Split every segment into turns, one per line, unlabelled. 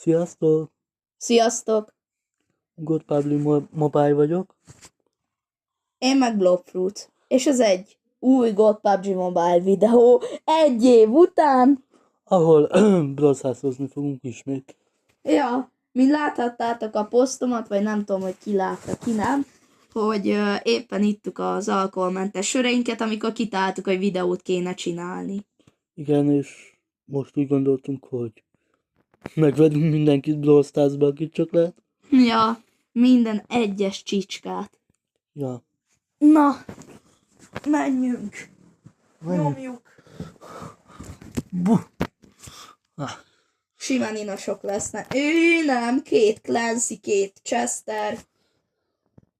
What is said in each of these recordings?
Sziasztok!
Sziasztok!
God Public Mobile vagyok.
Én meg Blobfruit. És ez egy új God PUBG Mobile videó 1 év után.
Ahol broadcast-ozni fogunk ismét.
Ja, mint láthattátok a posztomat, vagy nem tudom, hogy ki látta, ki nem, hogy éppen ittuk az alkoholmentes söreinket, amikor kitaláltuk, hogy videót kéne csinálni.
Igen, és most úgy gondoltunk, hogy megvedünk mindenkit Brawl Stars-ba, akit csak lehet.
Ja, minden egyes csicskát.
Ja.
Na, menjünk. Nyomjuk. Simán inosok lesznek. Nem, 2 Clancy, 2 Chester.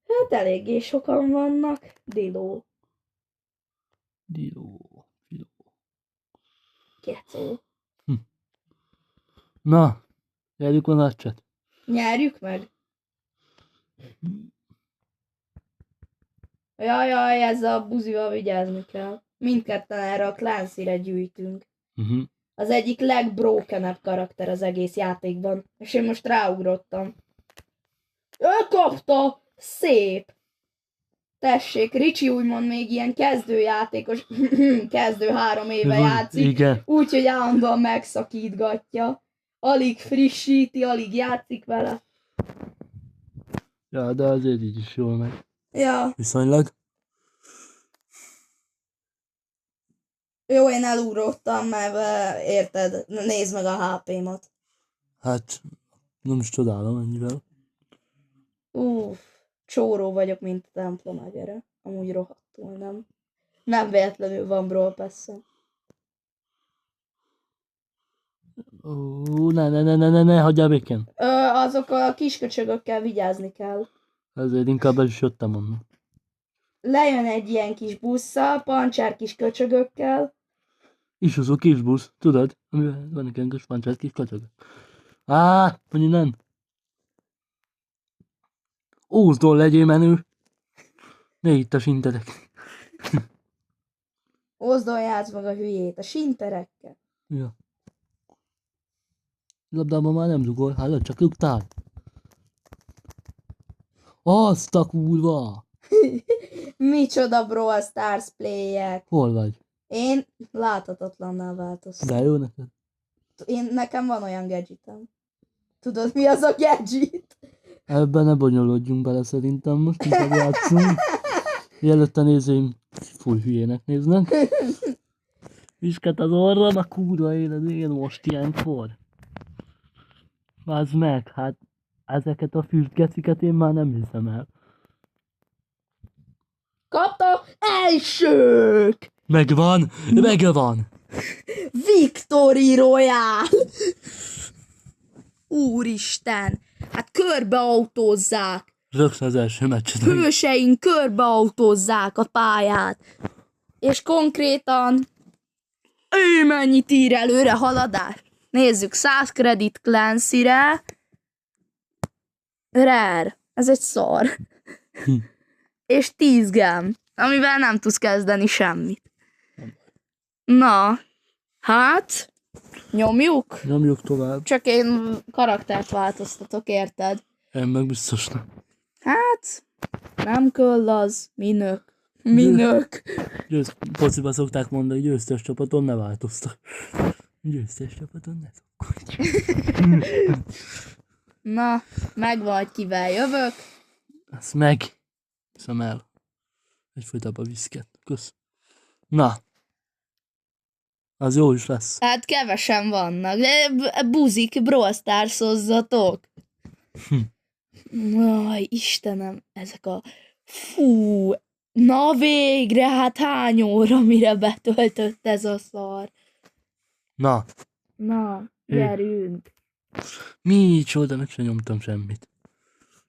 Hát eléggé sokan vannak. Diló. Kecó.
Na, járjuk a nagycset.
Nyerjük meg? Jaj, ezzel a buzival vigyázni kell. Mindketten erre a Clancy-re gyűjtünk. Az egyik legbrokenebb karakter az egész játékban. És én most ráugrottam. Elkapta! Szép! Tessék, Ricsi úgymond még ilyen kezdőjátékos, kezdő 3 éve játszik, úgyhogy állandóan megszakítgatja. Alig frissíti, alig játszik vele.
Ja, de azért így is jól megy.
Ja.
Viszonylag.
Jó, én elugrottam, mert érted, nézd meg a HP-mat.
Hát, nem is csodálom ennyivel.
Csóró vagyok, mint a templom egere. Amúgy rohadtul, nem? Nem véletlenül van Brawl Pass-en.
Ne, hagyjál békén.
Azokkal a kisköcsögökkel vigyázni kell.
Ezért inkább el is jöttem onnan.
Lejön egy ilyen kis busszal, pancsár kis köcsögökkel.
Isuzu kis busz, tudod? Amivel van egy ilyen kis pancsár kis köcsögök. Hogy innen. Ózdon legyél menő. Ne itt a sinterek.
Ózdon játsz meg a hülyét, a sinterekkel.
Ja. Labdában már nem dugol, hallod, csak rúgtál. Azt a kurva!
Micsoda Brawl Stars playek.
Hol vagy?
Én láthatatlanná változtam.
De jó neked.
Nekem van olyan gadgetem. Tudod, mi az a gadget?
Ebben ne bonyolódjunk bele szerintem, most inkább játszunk. Jelötte nézőim full hülyének néznek. Visket az orrom, a kurva élet, én most ilyenkor. Vázd meg, hát ezeket a füstgeciket én már nem hiszem el.
Kapta elsők!
Megvan!
Victory Royale! Úristen! Hát körbeautózzák!
Rögtön az első meccset.
Hőseink körbeautózzák a pályát. És konkrétan mennyit ír előre haladás. Nézzük, 100 kredit Clancy-re. Rare. Ez egy szar. És 10 gem, amivel nem tudsz kezdeni semmit. Na, hát, nyomjuk?
Nyomjuk tovább.
Csak én karaktert változtatok, érted?
Én meg biztos nem.
Hát, nem köll az, minök.
Fociba szokták mondani, hogy győztes csapaton ne változtak. Győztes csapaton ne szokkodj.
Na, megvan, hogy kivel jövök.
Ezt meg. Hiszem el. Egyfolytában viszket. Kösz. Na. Az jó is lesz.
Hát kevesen vannak, de buzik, Brawl Stars-ozzatok. Aj, Istenem, ezek a... Fú, na végre, hát hány óra, mire betöltött ez a szar.
Na,
gyerünk.
micsoda, meg sem nyomtam semmit.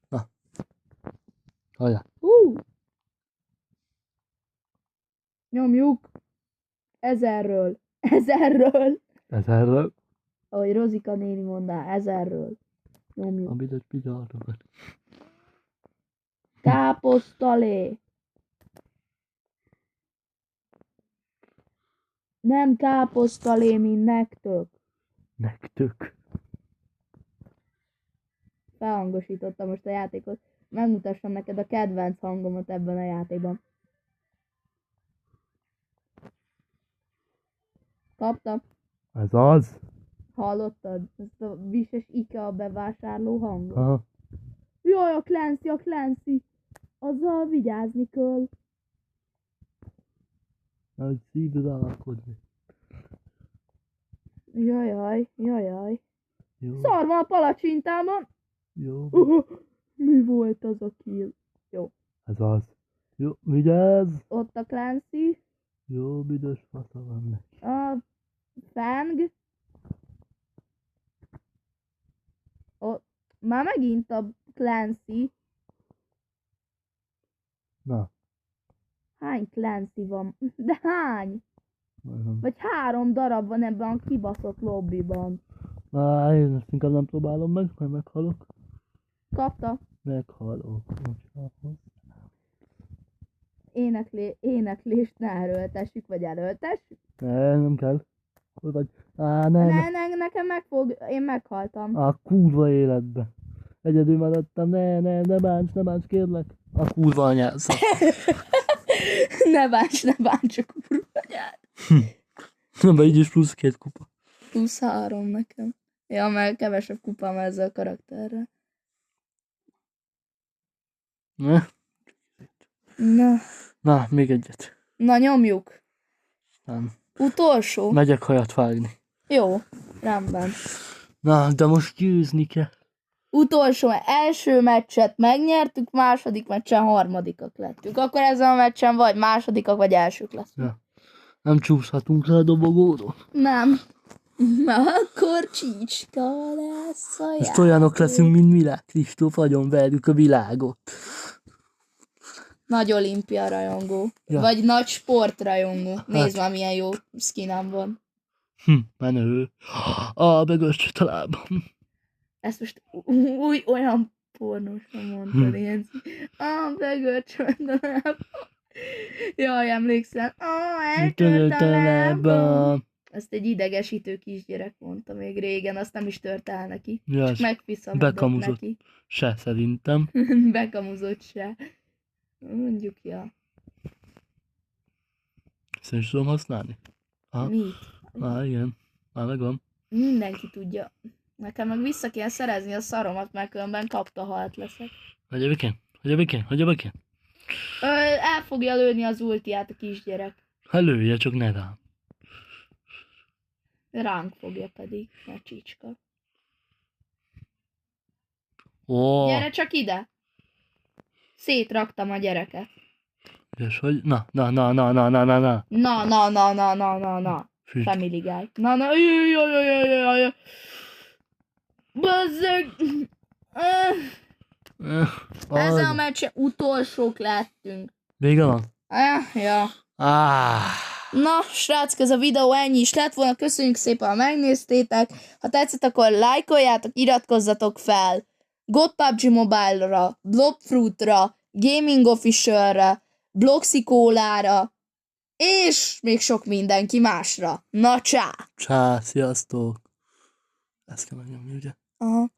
Na. Hajrá.
Nyomjuk. 1000-ről. Ahogy Rozika néni mondná, 1000-ről. Nyomjuk.
Amit egy pigyarrokat.
Káposztalé. Nem káposztalé, mint nektek.
Nektek.
felhangosítottam most a játékot. Megmutassam neked a kedvenc hangomat ebben a játékban. Kapta?
Ez az?
Hallottad? Ezt a vises IKEA bevásárló hangot?
Aha.
Jaj, a Clancy! Azzal vigyázni kell.
Hogy szíved alakodni.
Jajjaj.
Jó.
Szar van a palacsintában.
Jó.
Mi volt az a kill? Jó.
Ez az. Jó, vigyázz!
Ott a Clancy.
Jó, büdös fasza van neki.
A Fang. Már megint a Clancy.
Na,
Hány Clancy van? De hány?
nem.
Vagy 3 darab van ebben a kibaszott lobbyban.
Na, én ezt inkább nem próbálom meg, mert meghalok.
Kapta?
Meghalok.
Éneklést ne erőltessük, vagy erőltessük?
Nem kell. Hogy vagy? Nem.
Nekem megfog, én meghaltam.
Kurva életbe. Egyedül maradtam, ne bánts, kérlek. Kurva anyásza.
ne bánts a kurva anyád.
Na, így is plusz 2 kupa.
Plusz 3 nekem. Ja, mert kevesebb kupám ezzel a karakterrel.
Na, még egyet.
Na, nyomjuk.
Nem.
Utolsó?
Megyek hajat vágni.
Jó, rendben.
Na, de most győzni kell.
Utolsó, első meccset megnyertük, második meccsen harmadikak lettünk. Akkor ezen a meccsen vagy másodikak, vagy elsők leszünk.
Ja. Nem csúszhatunk le a dobogóról.
Nem. Na, akkor csicska lesz a
Most olyanok leszünk, mint Milák Kristóf, agyon verjük a világot.
Nagy olimpia rajongó.
Ja.
Vagy nagy sportrajongó. Nézd már, milyen jó skinem van.
Menő. Begörsött a lábam.
Ezt most olyan pornosan mondtad, ilyen. Begörsött a lábam. Jaj, emlékszem. Eltört a lábam. Ezt egy idegesítő kisgyerek mondta még régen, azt nem is tört el neki.
Ja,
csak megfiszamodott neki.
Se szerintem.
Bekamuzott se. Mondjuk, ja.
Ezt is tudom használni?
Mit?
Igen. Már megvan.
Mindenki tudja. Nekem meg vissza kell szerezni a szaromat, mert különben kapta halt leszek.
Hagyja békén.
El fogja lőni az ultiát a kisgyerek.
Lője, csak ne rám.
Ránk fogja pedig, mert csicska. Gyere csak ide! Szétraktam a gyereket.
És hogy? Na.
Na. Family Guy. Na. Jaj. Bazzeg! Ezen a meccsen utolsók lettünk.
Vége van?
Ja. Na, srácok, ez a videó ennyi is lett volna. Köszönjük szépen, ha megnéztétek. Ha tetszett, akkor lájkoljátok, iratkozzatok fel. God PUBG Mobile-ra, Blobfruitra, Gaming Official-ra, Bloxicólára, és még sok mindenki másra. Na, csá!
Csá, sziasztok! Ezt kell megnyomni, ugye?
Aha.